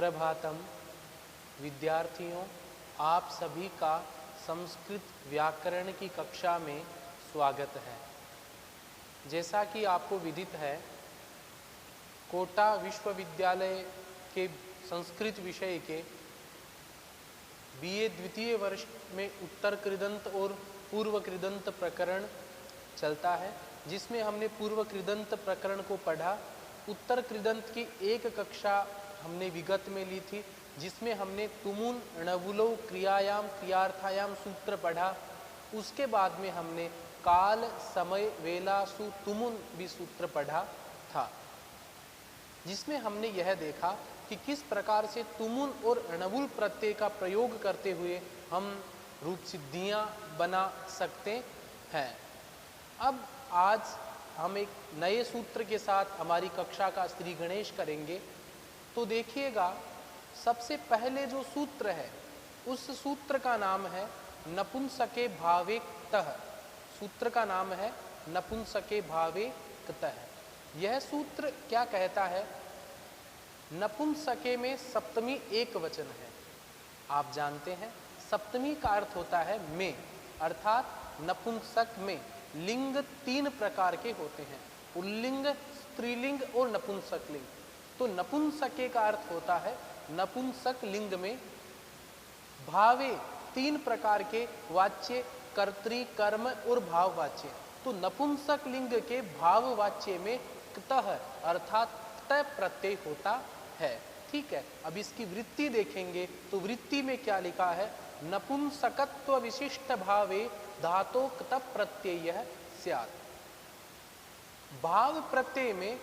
सुप्रभातम विद्यार्थियों, आप सभी का संस्कृत व्याकरण की कक्षा में स्वागत है। जैसा कि आपको विदित है, कोटा विश्वविद्यालय के संस्कृत विषय के बीए द्वितीय वर्ष में उत्तर कृदंत और पूर्व कृदंत प्रकरण चलता है, जिसमें हमने पूर्व कृदंत प्रकरण को पढ़ा। उत्तर कृदंत की एक कक्षा हमने विगत में ली थी, जिसमें हमने तुमुन णवुलो क्रियायाम क्रियार्थायाम सूत्र पढ़ा। उसके बाद में हमने काल समय वेलासु तुमुन भी सूत्र पढ़ा था, जिसमें हमने यह देखा कि किस प्रकार से तुमुन और णवुल प्रत्यय का प्रयोग करते हुए हम रूप सिद्धियां बना सकते हैं। अब आज हम एक नए सूत्र के साथ हमारी कक्षा का श्री गणेश करेंगे। तो देखिएगा, सबसे पहले जो सूत्र है उस सूत्र का नाम है नपुंसके भावे क्तः। सूत्र का नाम है नपुंसके भावे क्तः। यह सूत्र क्या कहता है? नपुंसके में सप्तमी एक वचन है। आप जानते हैं सप्तमी का अर्थ होता है में, अर्थात नपुंसक में लिंग तीन प्रकार के होते हैं, पुल्लिंग, स्त्रीलिंग और नपुंसक लिंग। तो नपुंसके का अर्थ होता है नपुंसक लिंग में भावे तीन प्रकार के वाच्य, कर्तृ, कर्म और भाव वाच्य। तो नपुंसक लिंग के भाव वाच्य में क्तः अर्थात क्तः प्रत्यय होता है। ठीक है, अब इसकी वृत्ति देखेंगे तो वृत्ति में क्या लिखा है? नपुंसकत्व विशिष्ट भावे धातो क्तः प्रत्यय स्यात्। भाव प्रत्यय में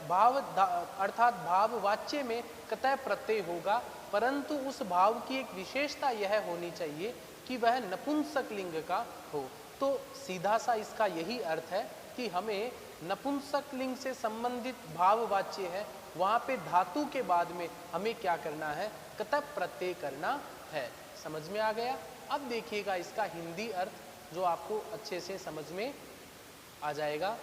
भाव अर्थात भाव वाच्य में क्तः प्रत्यय होगा, परंतु उस भाव की एक विशेषता यह होनी चाहिए कि वह नपुंसक लिंग का हो। तो सीधा सा इसका यही अर्थ है कि हमें नपुंसक लिंग से संबंधित भाव वाच्य है, वहां पे धातु के बाद में हमें क्या करना है? क्तः प्रत्यय करना है। समझ में आ गया? अब देखिएगा इसका हिंदी अर्थ जो आपको अच्छे से समझ में आ जाएगा।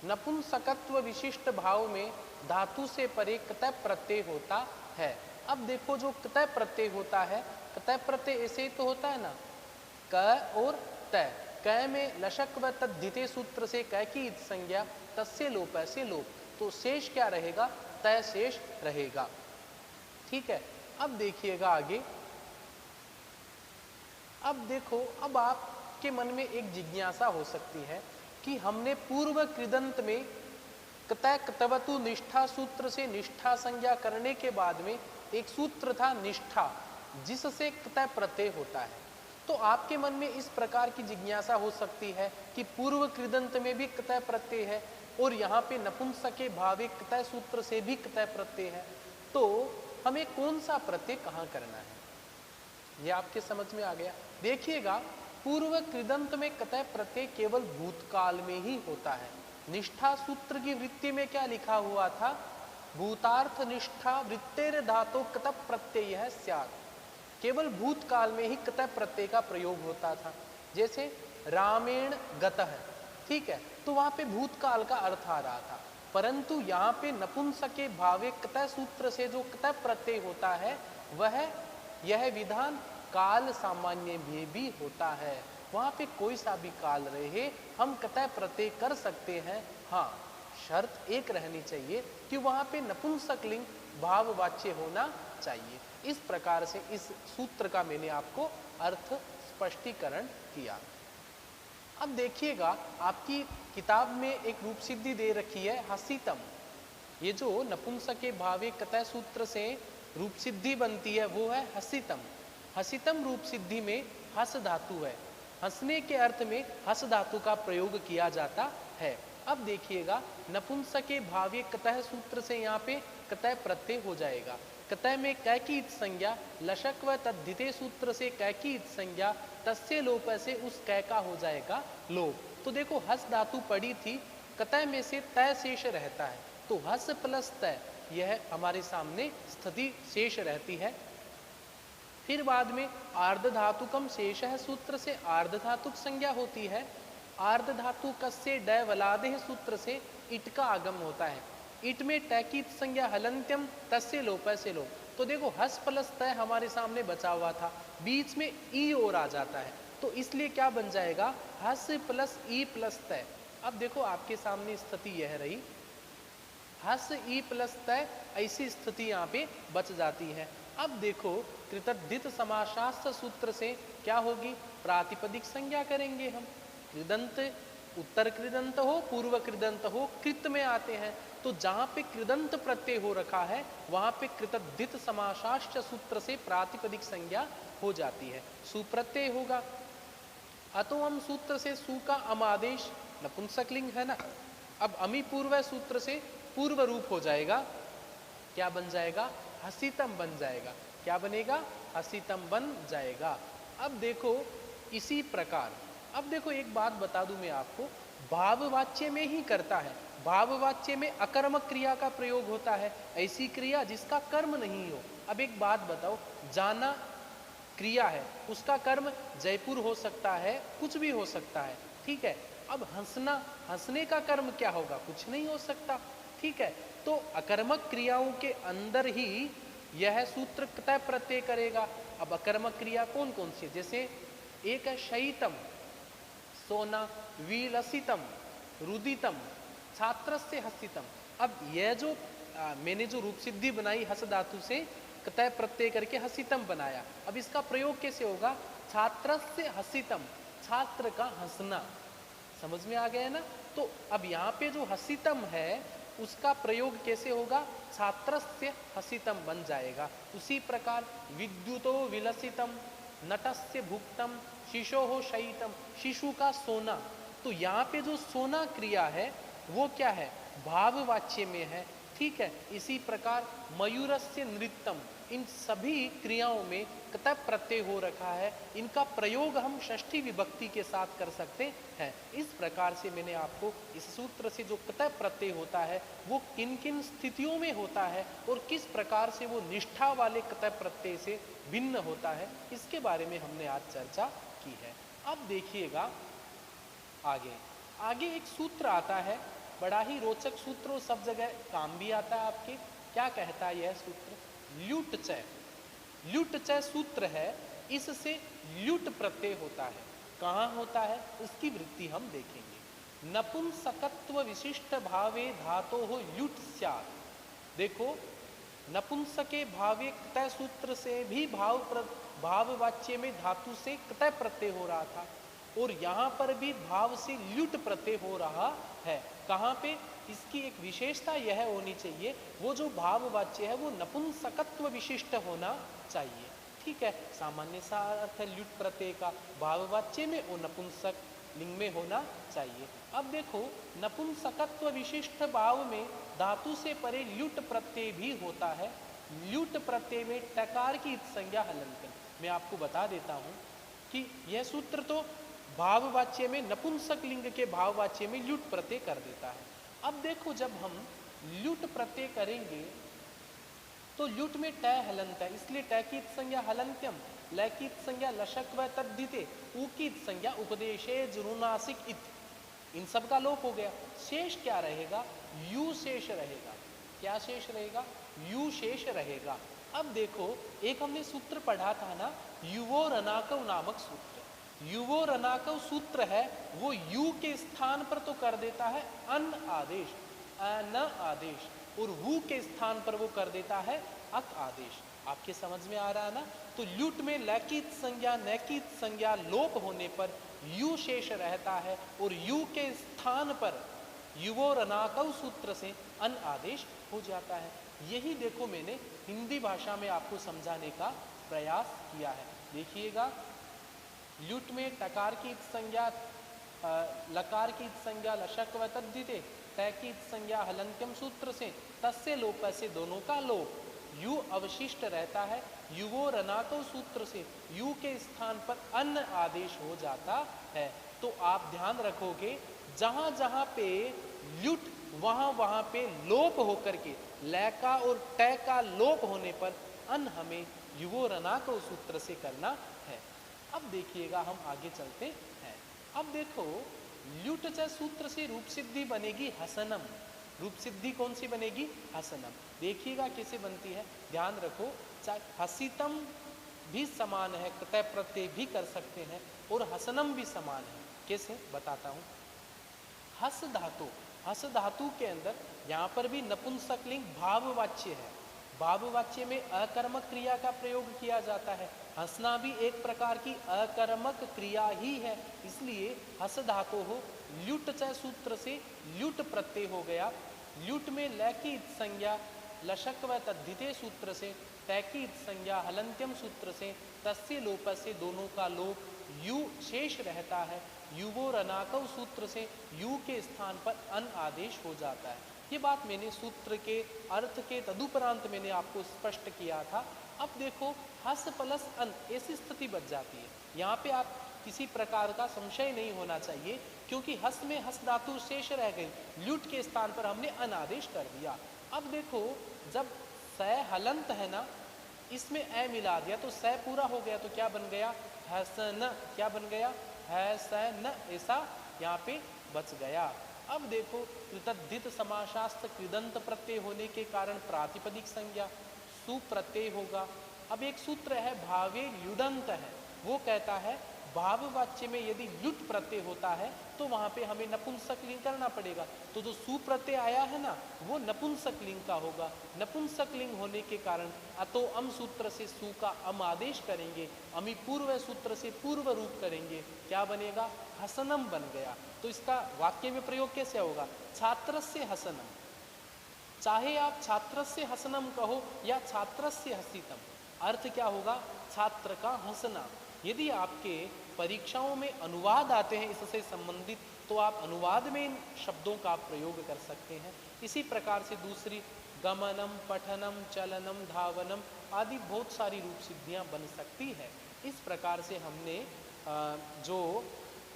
नपुंसकत्व विशिष्ट भाव में धातु से परे क्तः प्रत्यय होता है। अब देखो, जो क्तः प्रत्यय होता है, क्तः प्रत्यय ऐसे ही तो होता है ना, क और त। क में लशक व तद्धिते सूत्र से क की इत संज्ञा, तस्य लोप से लोप, तो शेष क्या रहेगा? तय शेष रहेगा। ठीक है, अब देखिएगा आगे। अब देखो, अब आपके मन में एक जिज्ञासा हो सकती है कि हमने पूर्व कृदंत में क्तः क्तवतु निष्ठा सूत्र से निष्ठा संज्ञा करने के बाद में एक सूत्र था निष्ठा, जिससे क्तः प्रत्यय होता है। तो आपके मन में इस प्रकार की जिज्ञासा हो सकती है कि पूर्व कृदंत में भी क्तः प्रत्यय है और यहाँ पे नपुंसके भावे क्तः सूत्र से भी क्तः प्रत्यय है, तो हमें कौन सा प्रत्यय कहाँ करना है? ये आपके समझ में आ गया। देखिएगा, पूर्व कृदंत में क्तः प्रत्यय केवल भूतकाल में ही होता है। निष्ठा सूत्र की वृत्ति में क्या लिखा हुआ था? भूतार्थ निष्ठा वृत्तेर धातो क्तः प्रत्यय स्यात्। केवल भूतकाल में ही क्तः प्रत्यय का प्रयोग होता था। जैसे रामेण गतः, ठीक है, तो वहां पे भूतकाल का अर्थ आ रहा था, परंतु यहाँ पे नपुंसके भावे क्तः सूत्र से जो क्तः प्रत्यय होता है, वह यह विधान काल सामान्य में भी होता है। वहां पे कोई सा भी काल रहे, हम क्तः प्रत्यय कर सकते हैं। हाँ, शर्त एक रहनी चाहिए कि वहां पे नपुंसक लिंग भाववाच्य होना चाहिए। इस प्रकार से इस सूत्र का मैंने आपको अर्थ स्पष्टीकरण किया। अब देखिएगा, आपकी किताब में एक रूप सिद्धि दे रखी है हसितम। ये जो नपुंसके भावे क्तः सूत्र से रूप सिद्धि बनती है वो है हसितम। हसितम रूप सिद्धि में हस धातु है। हंसने के अर्थ में हस धातु का प्रयोग किया जाता है। अब देखिएगा, नपुंसके भावे क्तः सूत्र से यहाँ पे क्तः प्रत्यय हो जाएगा। क्तः में क की इत संज्ञा, लशक व तद्धिते सूत्र से क की इत संज्ञा, तस्य लोप से उस क का हो जाएगा लोप। तो देखो, हस धातु पड़ी थी, क्तः में से तय शेष रहता है, तो हस प्लस तय यह हमारे सामने स्थिति शेष रहती है। फिर बाद में आर्ध धातुकम शेष सूत्र से आर्ध धातुक संज्ञा होती है। आर्ध धातु कस्य डय वलादेह सूत्र से इट का आगम होता है। इट में टैकीत संज्ञा हलंत्यम तस्य लोप से लोप। तो देखो हस प्लस तय हमारे सामने बचा हुआ था, बीच में ई और आ जाता है, तो इसलिए क्या बन जाएगा, हस प्लस ई प्लस तय। अब देखो आपके सामने स्थिति यह रही, हस ई प्लस तय, ऐसी स्थिति यहाँ पे बच जाती है। अब देखो कृतद्धित समासास्त्र सूत्र से क्या होगी, प्रातिपदिक संज्ञा करेंगे हम। कृदंत, उत्तर कृदंत हो पूर्व कृदंत हो, कृत में आते हैं, तो जहां पे कृदंत प्रत्यय हो रखा है वहां पे कृतद्धित समासाश्च सूत्र से प्रातिपदिक संज्ञा हो जाती है, सुप्रत्यय होगा। अतो हम सूत्र से सु का अम आदेश नपुंसकलिंग है ना, अब अमी पूर्व सूत्र से पूर्व रूप हो जाएगा, क्या बन जाएगा, हसीतम बन जाएगा। क्या बनेगा, हसीतम बन जाएगा। अब देखो इसी प्रकार, अब देखो एक बात बता दूं मैं आपको, भाववाच्य में ही करता है, भाववाच्य में अकर्मक क्रिया का प्रयोग होता है, ऐसी क्रिया जिसका कर्म नहीं हो। अब एक बात बताओ, जाना क्रिया है, उसका कर्म जयपुर हो सकता है, कुछ भी हो सकता है, ठीक है। अब हंसना, हंसने का कर्म क्या होगा, कुछ नहीं हो सकता, ठीक है। तो अकर्मक क्रियाओं के अंदर ही यह सूत्र तय प्रत्यय करेगा। अब अकर्मक क्रिया कौन कौन सी है, जैसे एक है शयितम, सोना, विलसितम, रुदितम, छात्रस्य हसितम। अब यह जो मैंने जो रूप सिद्धि बनाई हस धातु से तय प्रत्यय करके हसितम बनाया, अब इसका प्रयोग कैसे होगा, छात्रस्य हसितम, छात्र का हंसना, समझ में आ गया ना। तो अब यहाँ पे जो हसितम है उसका प्रयोग कैसे होगा, छात्रस्य हसितम बन जाएगा। उसी प्रकार विद्युतो विलसितम, नटस्य भुक्तम, शिशोः शयितम, शिशु का सोना। तो यहाँ पे जो सोना क्रिया है वो क्या है, भाववाच्य में है, ठीक है। इसी प्रकार मयूरस्य नृत्यम, इन सभी क्रियाओं में कतः प्रत्यय हो रखा है, इनका प्रयोग हम षष्ठी विभक्ति के साथ कर सकते हैं। इस प्रकार से मैंने आपको इस सूत्र से जो कतः प्रत्यय होता है वो किन किन स्थितियों में होता है और किस प्रकार से वो निष्ठा वाले कतः प्रत्यय से भिन्न होता है, इसके बारे में हमने आज चर्चा की है। अब देखिएगा आगे, आगे एक सूत्र आता है, बड़ा ही रोचक सूत्र, वो सब जगह काम भी आता है आपके। क्या कहता है यह सूत्र, ल्युट चय, ल्युट चय सूत्र है, इससे ल्युट प्रत्यय होता है। कहाँ होता है, उसकी वृत्ति हम देखेंगे। नपुंसकत्व विशिष्ट भावे धातो हो ल्युट स्यात्। देखो नपुंसके भावे क्तय सूत्र से भी भाववाच्य में धातु से क्तय प्रत्यय हो रहा था, और यहाँ पर भी भाव से ल्युट प्रत्यय हो रहा है। कहाँ पे, इसकी एक विशेषता यह होनी चाहिए, वो जो भाववाच्य है वो नपुंसकत्व विशिष्ट होना चाहिए, ठीक है। सामान्य सा अर्थ है ल्युट प्रत्यय का, भाववाच्य में वो नपुंसक लिंग में होना चाहिए। अब देखो नपुंसकत्व विशिष्ट भाव में धातु से परे ल्युट प्रत्यय भी होता है। ल्युट प्रत्यय में टकार की संज्ञा हलंत। मैं आपको बता देता हूँ कि यह सूत्र तो भाववाच्य में नपुंसक लिंग के भाववाच्य में ल्युट प्रत्यय कर देता है। अब देखो जब हम ल्युट प्रत्यय करेंगे तो ल्युट में टय हलंत है, इसलिए टय की संज्ञा हलंत्यम, लय की संज्ञा लशक व तद्धिते, उ की संज्ञा उपदेशे जुनुनासिक इत, इन सब का लोप हो गया। शेष क्या रहेगा, यू शेष रहेगा। क्या शेष रहेगा, यू शेष रहेगा। अब देखो एक हमने सूत्र पढ़ा था ना, युवो रनाकव नामक सूत्र, युवो रनाकव सूत्र है वो यू के स्थान पर तो कर देता है अन आदेश, न आदेश, और वु के स्थान पर वो कर देता है अक आदेश। आपके समझ में आ रहा है ना। तो ल्युट में लैकित संज्ञा नैकित संज्ञा लोप होने पर यू शेष रहता है, और यू के स्थान पर युवो रनाकव सूत्र से अन आदेश हो जाता है। यही देखो मैंने हिंदी भाषा में आपको समझाने का प्रयास किया है। देखिएगा ल्युट में टकार की संज्ञा लकार की संज्ञा लशक व तद्धिते, तय की संज्ञा हलंत्यम सूत्र से तस्य लोप से दोनों का लोप, यू अवशिष्ट रहता है। युवो रनाको सूत्र से यू के स्थान पर अन्न आदेश हो जाता है। तो आप ध्यान रखोगे जहां जहां पे ल्युट वहां वहां पे लोप होकर के लैका और टय का लोप होने पर अन हमें युवो रनाको सूत्र से करना है। अब देखिएगा हम आगे चलते हैं। अब देखो ल्युट च सूत्र से रूप सिद्धि बनेगी हसनम। रूप सिद्धि कौन सी बनेगी? हसनम। देखिएगा कैसे बनती है, ध्यान रखो। चाहे हसितम भी समान है, कृतय प्रत्यय भी कर सकते हैं, और हसनम भी समान है। कैसे बताता हूं। हस धातु के अंदर यहाँ पर भी नपुंसकलिंग भाववाच्य है। भाववाच्य में अकर्मक क्रिया का प्रयोग किया जाता है। हंसना भी एक प्रकार की अकर्मक क्रिया ही है, इसलिए हस धातु हो ल्युट च सूत्र से ल्युट प्रत्यय हो गया। ल्युट में लैकी संज्ञा लशक व तद्धिते सूत्र से, तैकी संज्ञा हलंत्यम सूत्र से, तस्य लोप से दोनों का लोप, यू शेष रहता है। युवो रनाकव सूत्र से यू के स्थान पर अन आदेश हो जाता है। ये बात मैंने सूत्र के अर्थ के तदुपरांत मैंने आपको स्पष्ट किया था। अब देखो हस प्लस अन ऐसी स्थिति बच जाती है। यहाँ पे आप किसी प्रकार का संशय नहीं होना चाहिए, क्योंकि हस में हस धातु शेष रह गई, ल्युट के स्थान पर हमने अन आदेश कर दिया। अब देखो जब स हलंत है ना, इसमें ए मिला दिया तो स पूरा हो गया, तो क्या बन गया? हसन। क्या बन गया? हसन। ऐसा यहाँ पे बच गया। अब देखो कृतद्धित समासास्त्र कृदंत प्रत्यय होने के कारण प्रातिपदिक संज्ञा सुप्रत्यय होगा। अब एक सूत्र है भावे ल्युडंत है, वो कहता है भाववाच्य में यदि ल्युट प्रत्यय होता है तो वहां पे हमें नपुंसक लिंग करना पड़ेगा। तो जो सुप्रत्यय आया है ना, वो नपुंसक लिंग का होगा। नपुंसक लिंग होने के कारण अतो अम सूत्र से सु का अम आदेश करेंगे, अमी पूर्व सूत्र से पूर्व रूप करेंगे, क्या बनेगा? हसनम बन गया। तो इसका वाक्य में प्रयोग कैसे होगा? छात्रस्य हसनम। चाहे आप छात्रस्य हसनम कहो या छात्रस्य हसितम, अर्थ क्या होगा? छात्र का हंसना। यदि आपके परीक्षाओं में अनुवाद आते हैं इससे संबंधित, तो आप अनुवाद में इन शब्दों का प्रयोग कर सकते हैं। इसी प्रकार से दूसरी गमनम, पठनम, चलनम, धावनम आदि बहुत सारी रूप सिद्धियां बन सकती है। इस प्रकार से हमने जो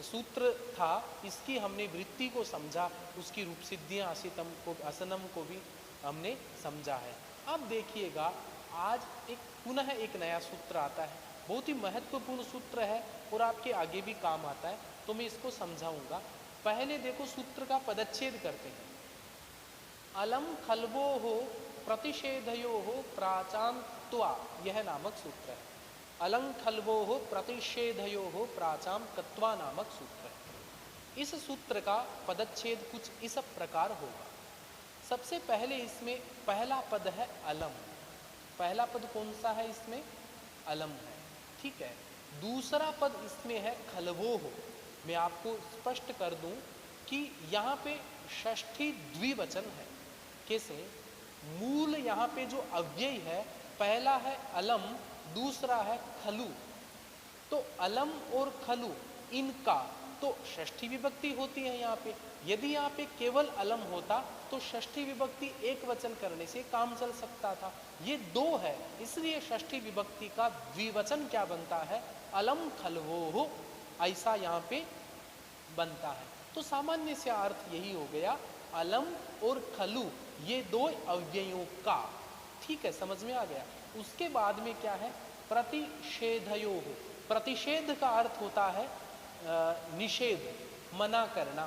सूत्र था इसकी हमने वृत्ति को समझा, उसकी रूप सिद्धियां असितम को असनम को भी हमने समझा है। अब देखिएगा आज पुनः एक नया सूत्र आता है, बहुत ही महत्वपूर्ण सूत्र है और आपके आगे भी काम आता है, तो मैं इसको समझाऊंगा। पहले देखो सूत्र का पदच्छेद करते हैं। अलम खलवो हो प्रतिषेधयो हो प्राचाम त्वा, यह नामक सूत्र है। अलंग खलवो हो प्रतिषेधयो हो प्राचाम कत्वा नामक सूत्र है। इस सूत्र का पदच्छेद कुछ इस प्रकार होगा। सबसे पहले इसमें पहला पद है अलम। पहला पद कौन सा है? इसमें अलम है, ठीक है। दूसरा पद इसमें है खलवो हो। मैं आपको स्पष्ट कर दूं कि यहाँ पे षष्ठी द्विवचन है। कैसे? मूल यहाँ पे जो अव्यय है, पहला है अलम, दूसरा है खलु। तो अलम और खलु इनका तो षष्ठी विभक्ति होती है यहाँ पे। यदि यहाँ पे केवल अलम होता तो षष्ठी विभक्ति एक वचन करने से काम चल सकता था। ये दो है, इसलिए षष्ठी विभक्ति का द्विवचन क्या बनता है? अलम खलवोह, ऐसा यहाँ पे बनता है। तो सामान्य से अर्थ यही हो गया, अलम और खलु ये दो अव्ययों का, ठीक है, समझ में आ गया। उसके बाद में क्या है? प्रतिषेधयोः। प्रतिषेध का अर्थ होता है निषेध, मना करना,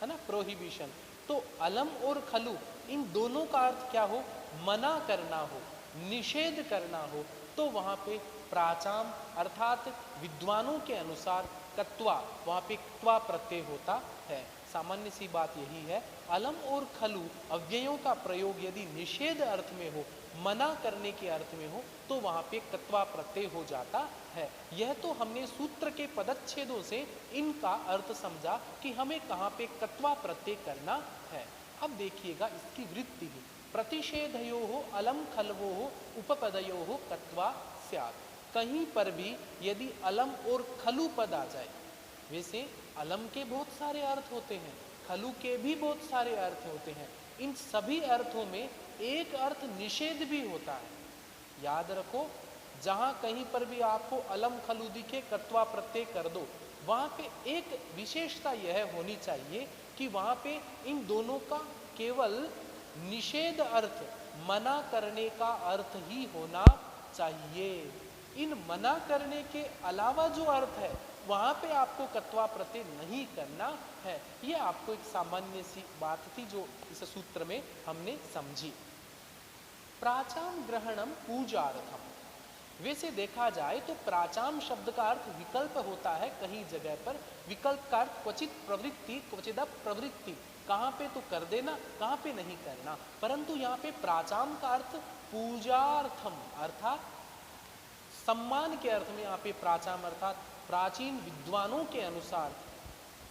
है ना, प्रोहिबिशन। तो अलम और खलु इन दोनों का अर्थ क्या हो? मना करना हो, निषेध करना हो। तो वहां पे प्राचाम अर्थात विद्वानों के अनुसार कत्वा, वहां पे क्त्वा प्रत्यय होता है। सामान्य सी बात यही है। अलम और खलु अव्ययों का प्रयोग यदि निषेध अर्थ में हो, मना करने के अर्थ में हो, तो वहां पे कत्वा प्रत्यय हो जाता है। यह तो हमने सूत्र के पदच्छेदों से इनका अर्थ समझा कि हमें कहाँ पे कत्वा प्रत्यय करना है। अब देखिएगा इसकी वृत्ति भी, प्रतिषेधयोः अलम खलवोः उपपदयोः कत्वा स्यात्। कहीं पर भी यदि अलम और खलु पद आ जाए, वैसे अलम के बहुत सारे अर्थ होते हैं, खलु के भी बहुत सारे अर्थ होते हैं, इन सभी अर्थों में एक अर्थ निषेध भी होता है। याद रखो, जहां कहीं पर भी आपको अलम खलु दिखे, कत्वा प्रत्यय कर दो, वहां पे एक विशेषता यह होनी चाहिए कि वहां पे इन दोनों का केवल निषेध अर्थ, मना करने का अर्थ ही होना चाहिए। इन मना करने के अलावा जो अर्थ है वहां पे आपको कत्वा प्रत्यय नहीं करना है। ये आपको एक सामान्य सी बात थी जो इस सूत्र में हमने समझी। प्राचाम ग्रहणम पूजार्थम, वैसे देखा जाए तो प्राचाम शब्द का अर्थ विकल्प होता है कहीं जगह पर। विकल्प का अर्थ क्वचित प्रवृत्ति क्वचित प्रवृत्ति, कहाँ पे तो कर देना, कहाँ पे नहीं करना। परंतु यहाँ पे प्राचाम का अर्थ पूजार्थम अर्थात सम्मान के अर्थ में यहाँ पे प्राचाम अर्थात प्राचीन विद्वानों के अनुसार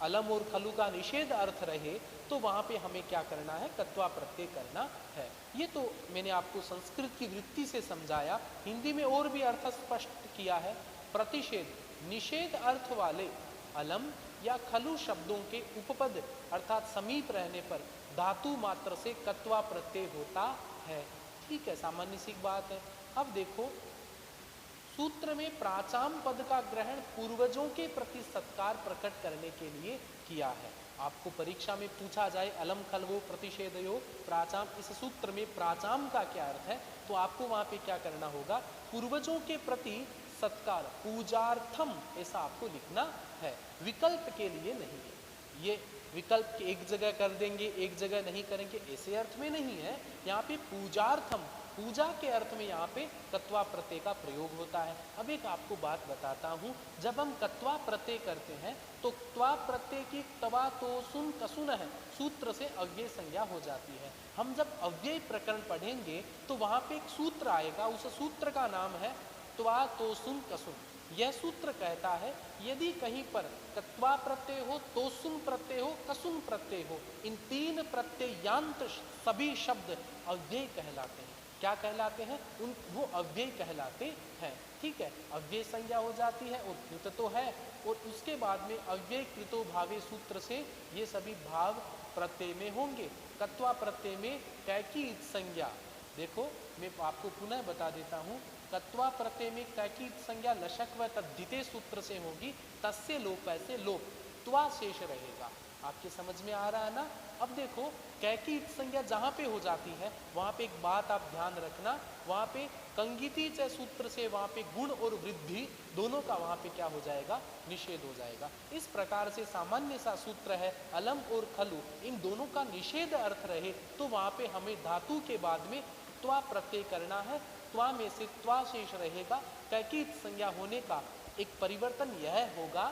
अलम और खलु का निषेध अर्थ रहे तो वहां पे हमें क्या करना है, कत्वा प्रत्यय करना है। ये तो मैंने आपको संस्कृत की वृत्ति से समझाया। हिंदी में और भी अर्थ स्पष्ट किया है। प्रतिषेध निषेध अर्थ वाले अलम या खलु शब्दों के उपपद अर्थात समीप रहने पर धातु मात्र से कत्वा प्रत्यय होता है। ठीक है, सामान्य सी बात है। अब देखो सूत्र में प्राचाम पद का ग्रहण पूर्वजों के प्रति सत्कार प्रकट करने के लिए किया है। आपको परीक्षा में पूछा जाए अलम खलवो प्रतिषेधयो प्राचाम, इस सूत्र में प्राचाम का क्या अर्थ है, तो आपको वहां पे क्या करना होगा, पूर्वजों के प्रति सत्कार पूजार्थम ऐसा आपको लिखना है, विकल्प के लिए नहीं है। ये विकल्प एक जगह कर देंगे एक जगह नहीं करेंगे ऐसे अर्थ में नहीं है। यहाँ पे पूजार्थम पूजा के अर्थ में यहाँ पे कत्वा प्रत्यय का प्रयोग होता है। अब एक आपको बात बताता हूँ, जब हम कत्वा प्रत्यय करते हैं तो त्वा प्रत्यय की तवा तो सुन कसुन है सूत्र से अव्यय संज्ञा हो जाती है। हम जब अव्यय प्रकरण पढ़ेंगे तो वहां पे एक सूत्र आएगा, उस सूत्र का नाम है त्वा तो सुन कसुन। यह सूत्र कहता है यदि कहीं पर कत्वा प्रत्यय हो, तोसुन प्रत्यय हो, कसुन प्रत्यय हो, इन तीन प्रत्ययांत सभी शब्द अव्यय कहलाते हैं। क्या कहलाते हैं, उन वो अव्यय कहलाते हैं। ठीक है, अव्यय संज्ञा हो जाती है और कृत तो है, और उसके बाद में अव्यय कृतो भावे सूत्र से ये सभी भाव प्रत्यय में होंगे। कत्वा प्रत्यय में कैकी संज्ञा, देखो मैं आपको पुनः बता देता हूँ, कत्वा प्रत्यय में कैकी संज्ञा लशक व तद्धिते सूत्र से होगी, तस्य लोप ऐसे लोप त्वा शेष रहेगा। आपके समझ में आ रहा है ना। अब देखो कैकी संज्ञा जहां पे हो जाती है वहां पे एक बात आप ध्यान रखना, वहां पे कंगिति च सूत्र से वहां पे गुण और वृद्धि दोनों का वहां पे क्या हो जाएगा, निषेध हो जाएगा। इस प्रकार से सामान्य सा सूत्र है अलम और खलु इन दोनों का निषेध अर्थ रहे तो वहां पे हमें धातु के बाद में त्वा प्रत्यय करना है। त्वा में से त्वा शेष रहेगा। कैकी संज्ञा होने का एक परिवर्तन यह होगा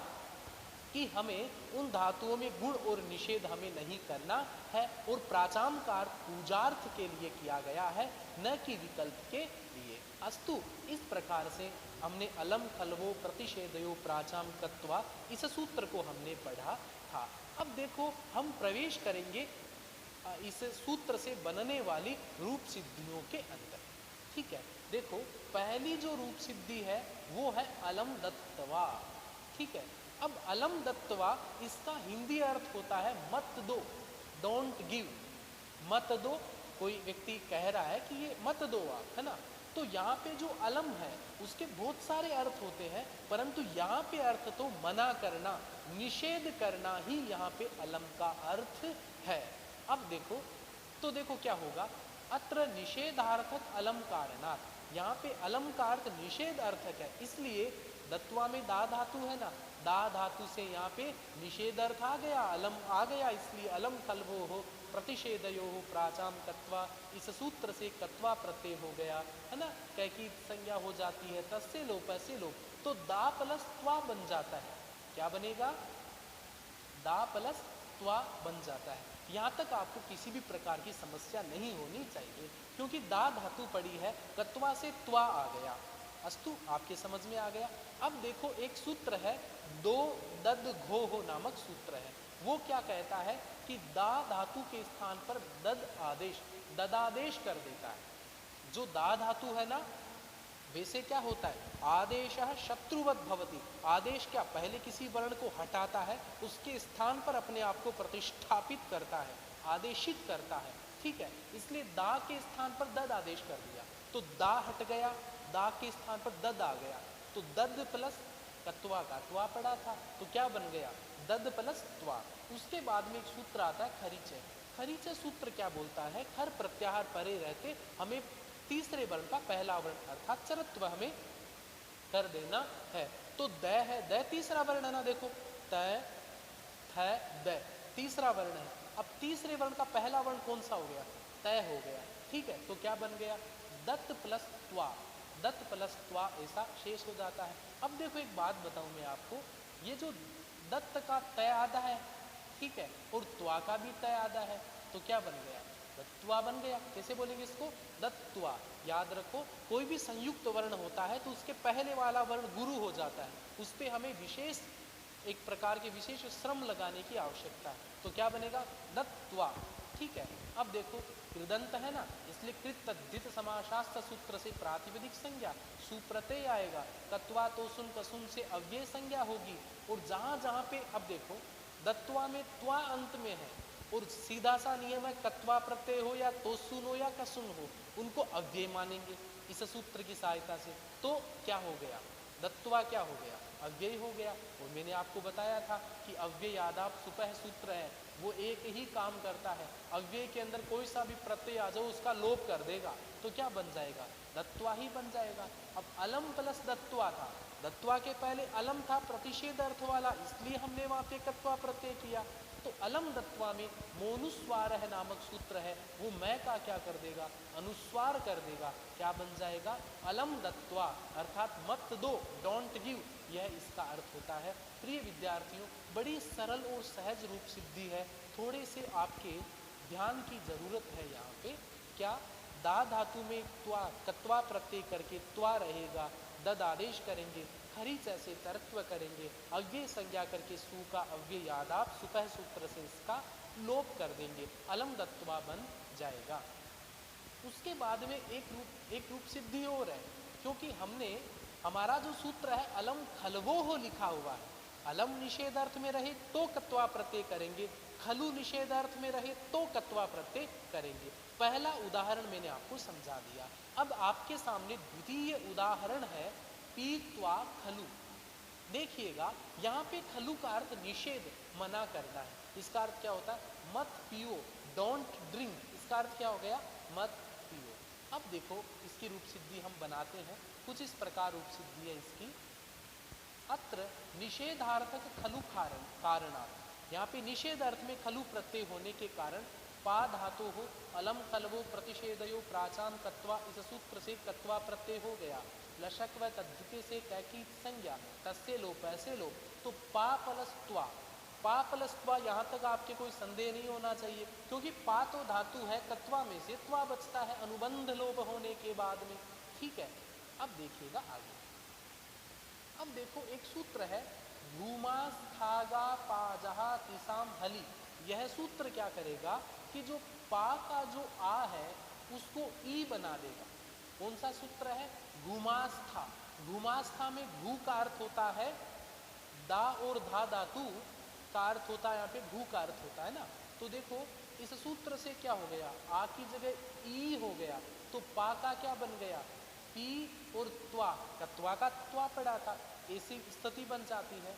कि हमें उन धातुओं में गुण और निषेध हमें नहीं करना है, और प्राचाम का अर्थ पूजार्थ के लिए किया गया है, न कि विकल्प के लिए। अस्तु, इस प्रकार से हमने अलम खलवो प्रतिषेधयो प्राचाम कत्वा इस सूत्र को हमने पढ़ा था। अब देखो हम प्रवेश करेंगे इस सूत्र से बनने वाली रूप सिद्धियों के अंदर। ठीक है, देखो पहली जो रूप सिद्धि है वो है अलम दत्तवा। ठीक है, अब अलम दत्तवा इसका हिंदी अर्थ होता है मत दो, डोंट गिव, मत दो। कोई व्यक्ति कह रहा है कि ये मत दो आप, है ना, तो यहाँ पे जो अलम है उसके बहुत सारे अर्थ होते हैं, परंतु यहाँ पे अर्थ तो मना करना, निषेध करना ही यहाँ पे अलम का अर्थ है। अब देखो तो देखो क्या होगा, अत्र निषेधार्थक अलम कारणात्, यहाँ पे अलम का अर्थ निषेध अर्थक है, इसलिए दत्वा में दा धातु है ना, दा धातु से यहाँ पे निषेध अर्थ आ गया, अलम आ गया, इसलिए अलम खलवो हो प्रतिषेधयो हो प्राचाम कत्वा, इस सूत्र से कत्वा प्रत्यय हो गया, है ना, कैकी संज्ञा हो जाती है, तस्य लोप ऐसे लोप, तो दा प्लस त्वा बन जाता है। क्या बनेगा, दा प्लस त्वा बन जाता है। यहाँ तक आपको किसी भी प्रकार की समस्या नहीं होनी चाहिए, क्योंकि दा धातु पड़ी है, कत्वा से त्वा आ गया। अस्तु, आपके समझ में आ गया। अब देखो एक सूत्र है दो दद घो हो नामक सूत्र है, वो क्या कहता है कि दा धातु के स्थान पर दद आदेश, ददादेश कर देता है। जो दा धातु है ना, वैसे क्या होता है, आदेशः शत्रुवत भवति, आदेश क्या पहले किसी वर्ण को हटाता है, उसके स्थान पर अपने आप को प्रतिष्ठापित करता है, आदेशित करता है। ठीक है, इसलिए दा के स्थान पर दद आदेश कर दिया, तो दा हट गया, दा के स्थान पर दद आ गया, तो दद प्लस कत्वा का त्वा पड़ा था, तो क्या बन गया, दद प्लस त्वा। उसके बाद में एक सूत्र आता है खरीचे। खरीचे सूत्र क्या बोलता है, खर प्रत्याहार परे रहते हमें तीसरे वर्ण का पहला वर्ण अर्थात चरत्व हमें कर देना है। तो द है, द तीसरा वर्ण है ना, देखो त थ द तीसरा वर्ण है। अब तीसरे वर्ण का पहला वर्ण कौन सा हो गया, तय हो गया, ठीक है। तो क्या बन गया, दत्त प्लस त्वा, दत्त प्लस त्वा ऐसा शेष हो जाता है। अब देखो एक बात बताऊं मैं आपको, ये जो दत्त का तय आधा है, ठीक है, और त्वा का भी तय आधा है, तो क्या बन गया, दत्वा बन गया। कैसे बोलेंगे इसको, दत्वा। याद रखो कोई भी संयुक्त वर्ण होता है तो उसके पहले वाला वर्ण गुरु हो जाता है, उस पर हमें विशेष एक प्रकार के विशेष श्रम लगाने की आवश्यकता है। तो क्या बनेगा, दत्वा, ठीक है। अब देखो कृदंत है ना, इसलिए कृत तद्धित समाशास्त्र सूत्र से प्रातिपदिक संज्ञा सुप्रत्यय आएगा, कत्वा तो सुन कसुन से अव्यय संज्ञा होगी। और जहां जहां पे अब देखो दत्वा में त्वा अंत में है और सीधा सा नियम है कत्वा प्रत्यय हो या तोसुन हो या कसुन हो, उनको अव्यय मानेंगे इस सूत्र की सहायता से। तो क्या हो गया, दत्वा क्या हो गया, अव्यय हो गया। और मैंने आपको बताया था कि अव्यय आदाप सुपह सूत्र है, वो एक ही काम करता है, अव्यय के अंदर कोई सा भी प्रत्यय आ जाओ उसका लोप कर देगा, तो क्या बन जाएगा, दत्वा ही बन जाएगा। अब अलम प्लस दत्वा था, दत्वा के पहले अलम था प्रतिषेध अर्थ वाला, इसलिए हमने वहां पे कत्वा प्रत्यय किया। तो अलम दत्वा में मोनुस्वार है नामक सूत्र है, वो मैं का क्या कर देगा, अनुस्वार कर देगा, क्या बन जाएगा, अलम दत्वा, अर्थात मत दो, डोंट गिव, यह इसका अर्थ होता है। प्रिय विद्यार्थियों, बड़ी सरल और सहज रूप सिद्धि है, थोड़े से आपके ध्यान की जरूरत है यहाँ पे। क्या, दा धातु में त्वा कत्वा प्रत्यय करके त्वा रहेगा, दद आदेश करेंगे, खरीच ऐसे तरत्व करेंगे, अव्यय संज्ञा करके सु का अव्यय यादाप सुपह सूत्र से इसका लोप कर देंगे, अलम दत्वा बन जाएगा। उसके बाद में एक रूप सिद्धि और है, क्योंकि हमने हमारा जो सूत्र है अलम खलवो हो लिखा हुआ है, अलम निषेधार्थ में रहे तो कत्वा प्रत्यय करेंगे, खलु निषेधार्थ में रहे तो कत्वा प्रत्यय करेंगे। पहला उदाहरण मैंने आपको समझा दिया। अब आपके सामने द्वितीय उदाहरण है पीत्वा खलु। देखिएगा यहाँ पे खलु का अर्थ निषेध, मना करना है। इसका अर्थ क्या होता है, मत पियो, डोंट ड्रिंक, इसका अर्थ क्या हो गया, मत पियो। अब देखो इसकी रूप सिद्धि हम बनाते हैं, कुछ इस प्रकार रूप सिद्धि है इसकी। अत्र निषेधार्थक खलु कारणात्, यहाँ पे निषेध अर्थ में खलु प्रत्यय होने के कारण पा धातु हो अलम खलवो प्रतिषेधयो प्राचान कत्वा, इस सूत्र से कत्वा प्रत्यय हो गया। लशक व तद्धिते से कैकी संज्ञा, तस्से लोप ऐसे लोप, तो पा प्लस त्वा, पा प्लस त्वा, यहाँ तक आपके कोई संदेह नहीं होना चाहिए, क्योंकि पा तो धातु है, कत्वा में से त्वा बचता है अनुबंध लोप होने के बाद में, ठीक है। अब देखिएगा आगे, अब देखो एक सूत्र है भूमास्थागा पाजहा तिसाम हली। यह सूत्र क्या करेगा कि जो पा का जो आ है उसको ई बना देगा। कौन सा सूत्र है, भूमास्था। भूमास्था में भू का अर्थ होता है दा और धा धातु का अर्थ होता है, यहाँ पे भू का अर्थ होता है ना। तो देखो इस सूत्र से क्या हो गया, आ की जगह ई हो गया, तो पा का क्या बन गया, पी और त्वा, कत्वा का त्वा पड़ा था, ऐसी स्थिति बन जाती है,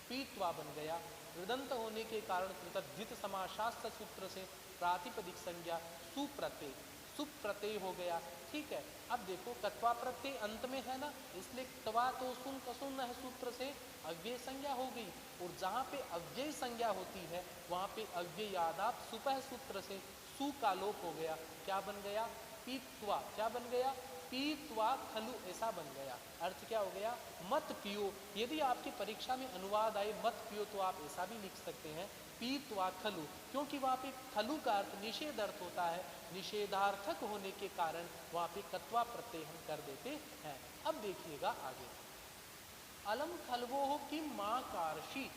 पी त्वा बन गया। कृदंत होने के कारण कृतद्धित समाशास्त्र सूत्र से प्रातिपदिक संज्ञा सुप्रत्यय, सुप्रत्यय हो गया, ठीक है। अब देखो कत्वा प्रत्यय अंत में है ना, इसलिए त्वा तो सुन कसुन है सूत्र से अव्यय संज्ञा हो गई, और जहाँ पे अव्यय संज्ञा होती है वहाँ पे अव्यय यादाप सुपह सूत्र से सु का लोप हो गया, क्या बन गया, पीत्वा, क्या बन गया, पीत्वा खलु, ऐसा बन गया। अर्थ क्या हो गया, मत पियो। यदि आपकी परीक्षा में अनुवाद आए मत पियो तो आप ऐसा भी लिख सकते हैं पीत्वा खलु, क्योंकि वहाँ पे खलु का अर्थ निषेध अर्थ होता है, निषेधार्थक होने के कारण वहाँ पे कत्वा प्रत्यय हम कर देते हैं। अब देखिएगा आगे, अलम खलवो हो कि माँ कार्षित,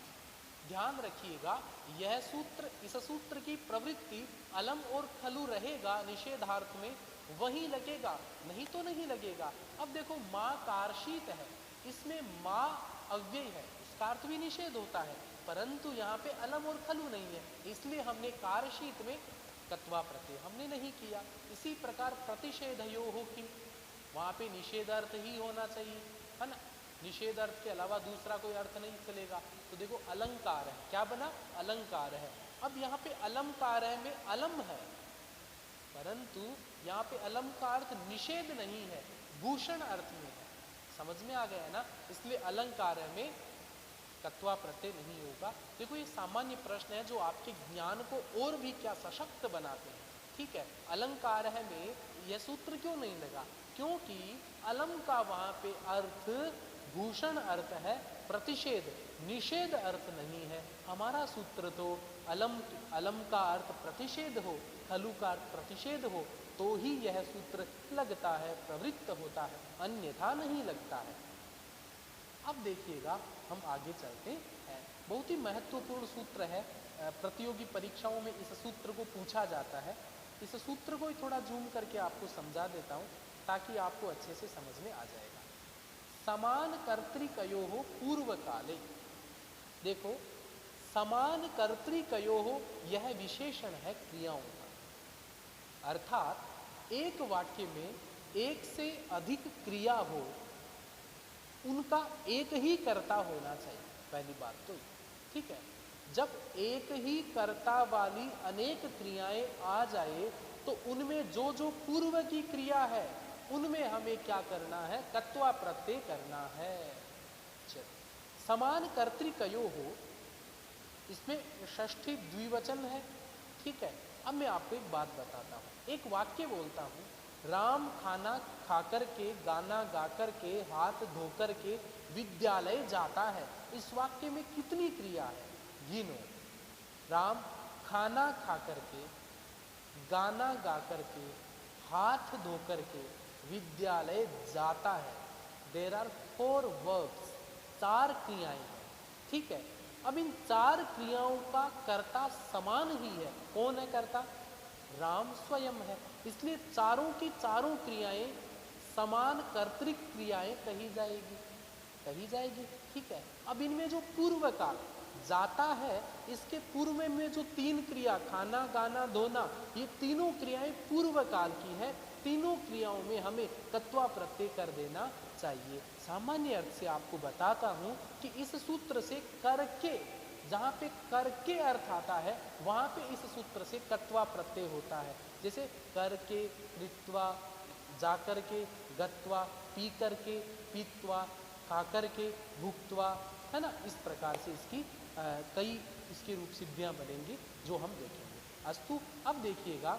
ध्यान रखिएगा यह सूत्र, इस सूत्र की प्रवृत्ति अलम और खलु रहेगा निषेधार्थ में, वही लगेगा, नहीं तो नहीं लगेगा। अब देखो माँ कार्षित है, इसमें माँ अव्यय है, उसका अर्थ भी निषेध होता है, परंतु यहाँ पे अलम और खलु नहीं है, इसलिए हमने कार्षित में कत्वा प्रत्यय हमने नहीं किया। इसी प्रकार प्रतिषेधयो हो कि, वहाँ पे निषेध अर्थ ही होना चाहिए, है ना, निषेध अर्थ के अलावा दूसरा कोई अर्थ नहीं चलेगा। तो देखो अलंकार है, क्या बना, अलंकार है। अब यहाँ पे अलंकार है में अलम है, परंतु यहाँ पे अलम का अर्थ निषेध नहीं है, भूषण अर्थ में है, समझ में आ गया है ना। इसलिए अलंकार में कत्वा प्रत्यय नहीं होगा। देखो ये सामान्य प्रश्न है जो आपके ज्ञान को और भी क्या सशक्त बनाते हैं। ठीक है, अलंकार है में यह सूत्र क्यों नहीं लगा, क्योंकि अलम का वहां पे अर्थ भूषण अर्थ है, प्रतिषेध निषेध अर्थ नहीं है। हमारा सूत्र तो अलम का अर्थ प्रतिषेध हो, हलु का अर्थ प्रतिषेध हो तो ही यह सूत्र लगता है, प्रवृत्त होता है, अन्यथा नहीं लगता है। अब देखिएगा हम आगे चलते हैं। बहुत ही महत्वपूर्ण सूत्र है, प्रतियोगी परीक्षाओं में इस सूत्र को पूछा जाता है। इस सूत्र को ही थोड़ा जूम करके आपको समझा देता हूँ ताकि आपको अच्छे से समझ में आ जाएगा। समान कर्तृकयोः पूर्व काले, देखो समान कर्तृकयोः यह विशेषण है क्रियाओं का, अर्थात एक वाक्य में एक से अधिक क्रिया हो, उनका एक ही कर्ता होना चाहिए। पहली बात तो ठीक है, जब एक ही कर्ता वाली अनेक क्रियाएं आ जाए तो उनमें जो जो पूर्व की क्रिया है उनमें हमें क्या करना है, कत्वा प्रत्यय करना है। समान कर्तृकयोः, इसमें षष्ठी द्विवचन है। ठीक है, अब मैं आपको एक बात बताता हूँ। एक वाक्य बोलता हूँ, राम खाना खाकर के, गाना गाकर के, हाथ धोकर के विद्यालय जाता है। इस वाक्य में कितनी क्रिया है गिनो। राम खाना खाकर के, गाना गाकर के, हाथ धोकर के विद्यालय जाता है। देयर आर 4 वर्ब्स, 4 क्रियाएं हैं। ठीक है, अब इन 4 क्रियाओं का कर्ता समान ही है। कौन है कर्ता? राम स्वयं है। इसलिए चारों की चारों क्रियाएं समान कर्तृक क्रियाएं कही जाएगी। ठीक है, अब इनमें जो पूर्व काल जाता है, इसके पूर्व में जो 3 क्रिया खाना गाना धोना, ये तीनों क्रियाएं पूर्व काल की है। तीनों क्रियाओं में हमें कत्वा प्रत्यय कर देना चाहिए। सामान्य अर्थ से आपको बताता हूं कि इस सूत्र से करके, जहां पे करके अर्थ आता है वहां पे इस सूत्र से कत्वा प्रत्यय होता है। जैसे करके, कृत्वा, जाकर के, गत्वा, पी करके, पीत्वा, खाकर के, भुक्त्वा, है ना। इस प्रकार से इसकी कई इसके रूप सिद्धियां बनेंगी जो हम देखेंगे। अस्तु, अब देखिएगा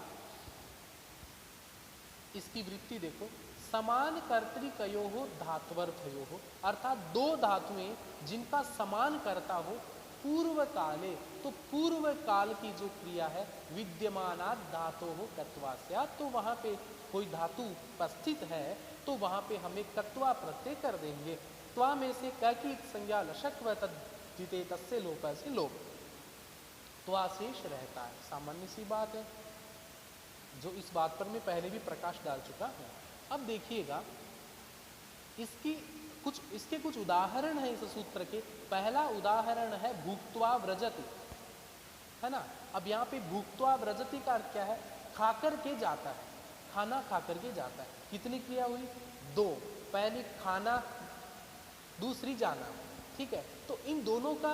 इसकी वृत्ति देखो। समान कर्तृकयोः धात्वर्थयोः, अर्थात 2 धातुएं जिनका समान कर्ता हो पूर्व काले, तो पूर्व काल की जो क्रिया है विद्यमानात् धातोः कत्वा स्यात्, तो वहां पे कोई धातु उपस्थित है तो वहां पे हमें कत्वा प्रत्यय कर देंगे। त्वा में से क की संज्ञा लशक व तद्धिते तस्य लोप से लोप, त्वा शेष रहता है। सामान्य सी बात है, जो इस बात पर मैं पहले भी प्रकाश डाल चुका हूं। अब देखिएगा इसके कुछ उदाहरण है इस सूत्र के। पहला उदाहरण है भुक्त्वा व्रजति, है ना। अब यहाँ पे भुक्त्वा व्रजति का अर्थ क्या है? खाकर के जाता है, खाना खाकर के जाता है। कितनी क्रिया हुई? 2, पहली खाना, दूसरी जाना। ठीक है, तो इन दोनों का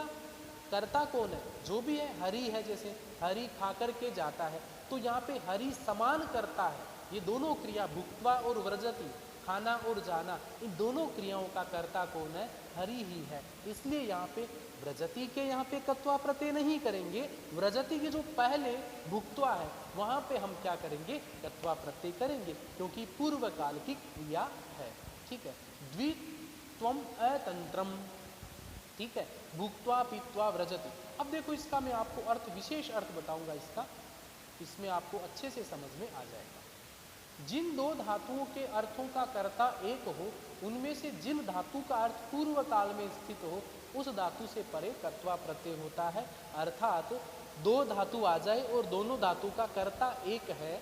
कर्ता कौन है? जो भी है, हरि है। जैसे हरि खाकर के जाता है, तो यहाँ पे हरि समान करता है। ये दोनों क्रिया भुक्त्वा और व्रजति, खाना और जाना, इन दोनों क्रियाओं का कर्ता कौन है? हरि ही है। इसलिए यहाँ पे व्रजति के यहाँ पे कत्वा प्रत्यय नहीं करेंगे। व्रजति के जो पहले भुक्त्वा है वहां पे हम क्या करेंगे? कत्वा प्रत्यय करेंगे, क्योंकि पूर्व काल की क्रिया है। ठीक है, द्वित्वम अतंत्रम। ठीक है, भुक्त्वा पीत्वा व्रजति। अब देखो इसका मैं आपको अर्थ, विशेष अर्थ बताऊंगा इसका, इसमें आपको अच्छे से समझ में आ जाएगा। जिन 2 धातुओं के अर्थों का कर्ता एक हो, उनमें से जिन धातु का अर्थ पूर्व काल में स्थित हो उस धातु से परे कत्वा प्रत्यय होता है। अर्थात 2 धातु आ जाए और दोनों धातु का कर्ता एक है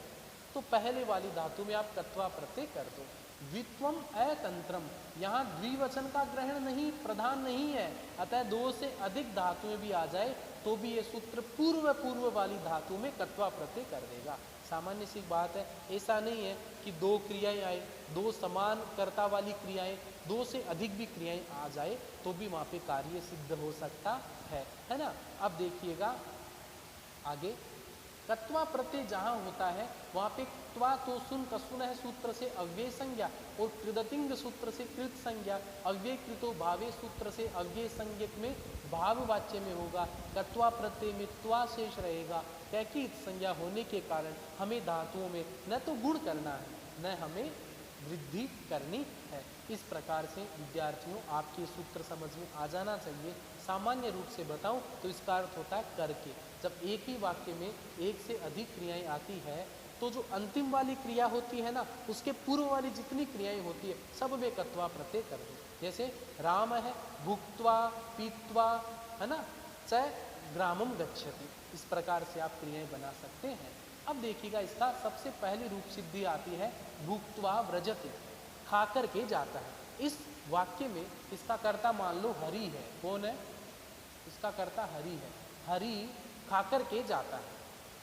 तो पहले वाली धातु में आप कत्वा प्रत्यय कर दो। द्वित्वम अतंत्रम, यहाँ द्विवचन का ग्रहण नहीं, प्रधान नहीं है, अतः 2 से अधिक धातुएं भी आ जाए तो भी ये सूत्र पूर्व वाली धातु में कत्वा प्रत्यय कर देगा। सामान्य सी बात है, ऐसा नहीं है कि 2 क्रियाएं आए, 2 समान कर्ता वाली क्रियाएं, 2 से अधिक भी क्रियाएं आ जाए तो भी वहां पे कार्य सिद्ध हो सकता है ना। अब देखिएगा आगे, कत्वा प्रत्यय जहाँ होता है वहाँ पे त्वा तो सुन कसुन है सूत्र से अव्यय संज्ञा और कृदतिंग सूत्र से कृत संज्ञा, अव्यय कृतो भावे सूत्र से अव्यय संज्ञक में भाव वाच्य में होगा। कत्वा प्रत्यय में त्वा शेष रहेगा। कैकी संज्ञा होने के कारण हमें धातुओं में न तो गुण करना है न हमें वृद्धि करनी है। इस प्रकार से विद्यार्थियों आपके सूत्र समझ में आ जाना चाहिए। सामान्य रूप से बताऊं तो इसका अर्थ होता है करके। जब एक ही वाक्य में एक से अधिक क्रियाएं आती है तो जो अंतिम वाली क्रिया होती है ना, उसके पूर्व वाली जितनी क्रियाएं होती है सब में कत्वा प्रत्यय कर दो। जैसे राम है भुक्त्वा पीत्वा, है ना, च ग्रामम गच्छति, इस प्रकार से आप क्रियाएं बना सकते हैं। अब देखिएगा इसका सबसे पहली रूप सिद्धि आती है भुक्त्वा व्रजति, खा कर के जाता है। इस वाक्य में इसका कर्ता मान लो हरि है। कौन है? इसका कर्ता हरि है। हरि खा कर के जाता है।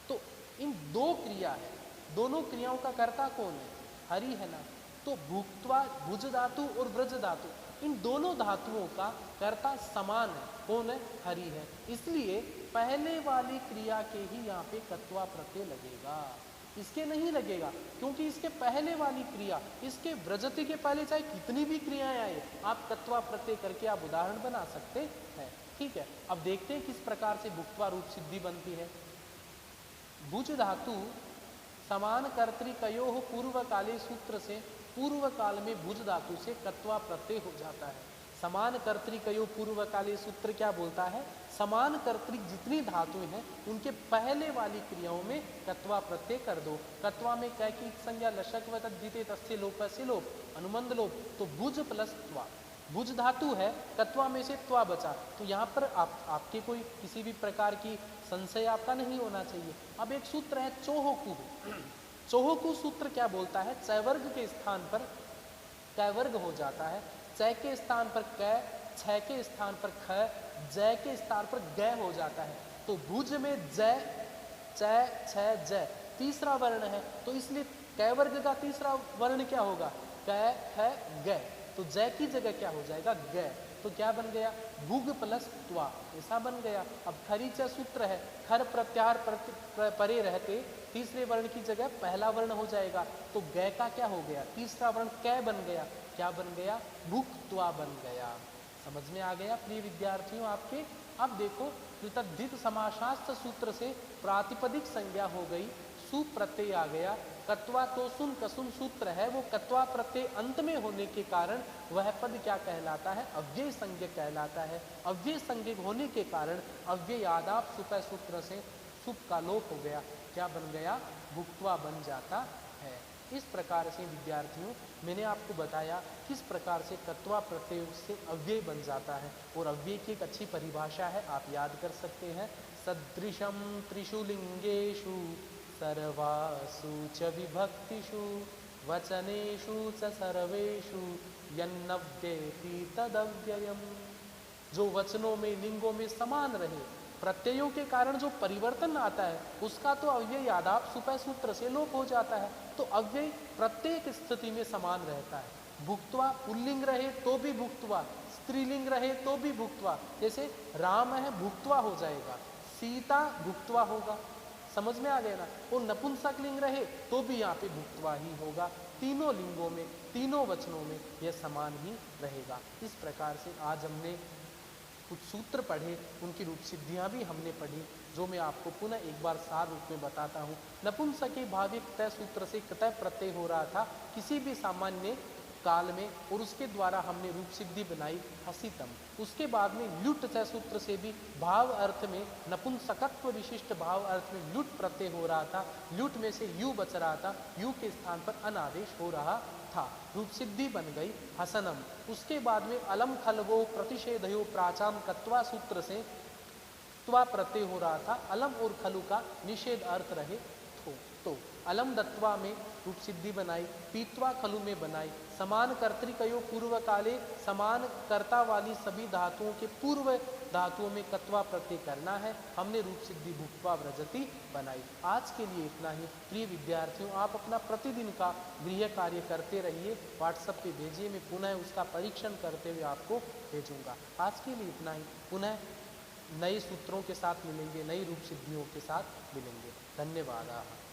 तो इन दो क्रिया है, दोनों क्रियाओं का कर्ता कौन है? हरि है ना। तो भुक्त्वा भुज धातु और व्रज धातु, इन दोनों धातुओं का कर्ता समान है। कौन है? हरि है। इसलिए पहले वाली क्रिया के ही यहाँ पे कत्वा प्रत्यय लगेगा, इसके नहीं लगेगा, क्योंकि इसके पहले वाली क्रिया, इसके व्रजति के पहले चाहे कितनी भी क्रियाएं आए आप कत्वा प्रत्यय करके आप उदाहरण बना सकते हैं। ठीक है, अब देखते हैं किस प्रकार से भुक्त्वा रूप सिद्धि बनती है। भुज धातु समान कर्तृकयो पूर्व काले सूत्र से पूर्व काल में भुज धातु से कत्वा प्रत्यय हो जाता है। समान कर्तृकयो पूर्व काले सूत्र क्या बोलता है? समान कर्तृक जितनी धातुएं हैं उनके पहले वाली क्रियाओं में कत्वा प्रत्यय कर दो। कत्वा में कै की संज्ञा लशक व तद्धिते तस्य लोप से लोप अनुबंध लोप, तो भुज प्लस त्वा, भुज धातु है, कत्वा में से त्वा बचा। तो यहाँ पर आपके कोई किसी भी प्रकार की संशय आपका नहीं होना चाहिए। अब एक सूत्र है चोहोकु। चोहोकु सूत्र क्या बोलता है? चवर्ग के स्थान पर कैवर्ग हो जाता है, चय के स्थान पर कै, छ के स्थान पर ख, जय के स्थान पर ग हो जाता है। तो भुज में जय, चय, छ, जय तीसरा वर्ण है, तो इसलिए कैवर्ग का तीसरा वर्ण क्या होगा? कै, ख, ग। तो जय की जगह क्या हो जाएगा? ग। तो क्या बन गया? भुग प्लस त्वा, ऐसा बन गया। अब खरीचा सूत्र है, खर प्रत्याहार परे रहते तीसरे वर्ण की जगह पहला वर्ण हो जाएगा। तो ग का क्या हो गया? तीसरा वर्ण कै बन गया। क्या बन गया? भुक्त्वा बन गया। समझ में आ गया प्रिय विद्यार्थियों आपके? अब देखो कृतद्धित समासास्त्र सूत्र से प्रातिपदिक संज्ञा हो गई, सुप्रत्यय आ गया। कत्वा तो सुन कसुन सूत्र है, वो कत्वा प्रत्यय अंत में होने के कारण वह पद क्या कहलाता है? अव्यय संज्ञ कहलाता है। अव्यय संज्ञ होने के कारण अव्यय आदाप सुप सूत्र से सुप का लोप हो गया। क्या बन गया? भुक्त्वा बन जाता है। इस प्रकार से विद्यार्थियों मैंने आपको बताया किस प्रकार से कत्वा प्रत्यय से अव्यय बन जाता है, और अव्यय की एक अच्छी परिभाषा है, आप याद कर सकते हैं। सदृशम त्रिषु लिंगेषु सर्वासु च विभक्तिषु वचनेषु च सर्वेषु यन्नव्येति तदव्ययम्। जो वचनों में लिंगों में समान रहे, प्रत्ययों के कारण जो परिवर्तन आता है उसका तो अव्यय आदाप सुपै सूत्र से लोप हो जाता है। तो अव्यय प्रत्येक स्थिति में समान रहता है। भुक्त्वा पुल्लिंग रहे तो भी भुक्त्वा, स्त्रीलिंग रहे तो भी भुक्त्वा। जैसे राम है भुक्त्वा हो जाएगा, सीता भुक्त्वा होगा। समझ में आ गया ना? और नपुंसक लिंग रहे तो भी यहाँ पे भुक्त्वा ही होगा। तीनों लिंगों में, तीनों वचनों में यह समान ही रहेगा। इस प्रकार से आज हमने कुछ सूत्र पढ़े, उनकी रूप सिद्धियां भी हमने पढ़ी, जो मैं आपको पुनः एक बार सार रूप में बताता हूँ। नपुंसकी भाविक तय सूत्र से कतय प्रत्यय हो रहा था किसी भी सामान्य काल में, और उसके द्वारा हमने रूप सिद्धि बनाई हसितम। उसके बाद में ल्युट तय सूत्र से भी भाव अर्थ में नपुंसकत्व विशिष्ट भाव अर्थ में ल्युट प्रत्यय हो रहा था। ल्युट में से यू बच रहा था, यू के स्थान पर अनादेश हो रहा था। रूप सिद्धि बन गई हसनम। उसके बाद में अलम खलवो प्रतिषेधयो प्राचाम कत्वा सूत्र से त्वा प्रत्यय हो रहा था। अलम और खलु का निषेध अर्थ रहे तो अलम दत्वा में रूप सिद्धि बनाई, पीत्वा खलु में बनाई। समान कर्तृकयो पूर्व काले, समान कर्ता वाली सभी धातुओं के पूर्व धातुओं में कत्वा प्रत्यय करना है। हमने रूप सिद्धि भुक्त्वा व्रजति बनाई। आज के लिए इतना ही। प्रिय विद्यार्थियों, आप अपना प्रतिदिन का गृह कार्य करते रहिए, व्हाट्सएप पे भेजिए, मैं पुनः उसका परीक्षण करते हुए आपको भेजूंगा। आज के लिए इतना ही। पुनः नए सूत्रों के साथ मिलेंगे, नई रूप सिद्धियों के साथ मिलेंगे। धन्यवादाः।